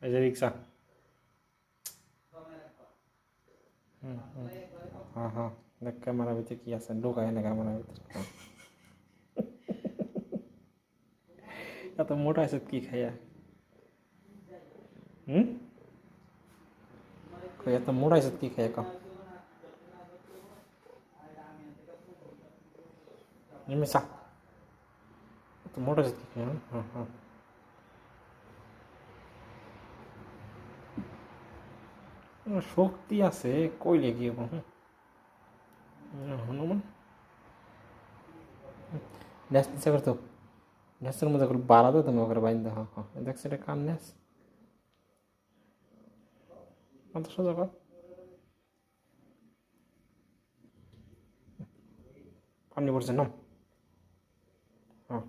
এই যে রিক্সা। হ্যাঁ হ্যাঁ, দেখ ক্যামেরার ভিতরে কি আছে, ঢোকায় না ক্যামেরার ভিতরে। এত মোটা আছে কি খাইয়া? হুম, এত মোটা আছে কি খাইয়া ক? নিমিষা, এত মোটা আছে কি খাইয়া? হ্যাঁ হ্যাঁ, শক্তি আছে কইলে কি হবো? হনুমান ন্যাস নিচে করতো, ন্যাসের মধ্যে করে বাড়াতে তুমি ওকে বাইন্দা। হ্যাঁ হ্যাঁ, দেখছো এটা কার ন্যাস? কত সোজা কর, পানি পড়ছে নাম। হ্যাঁ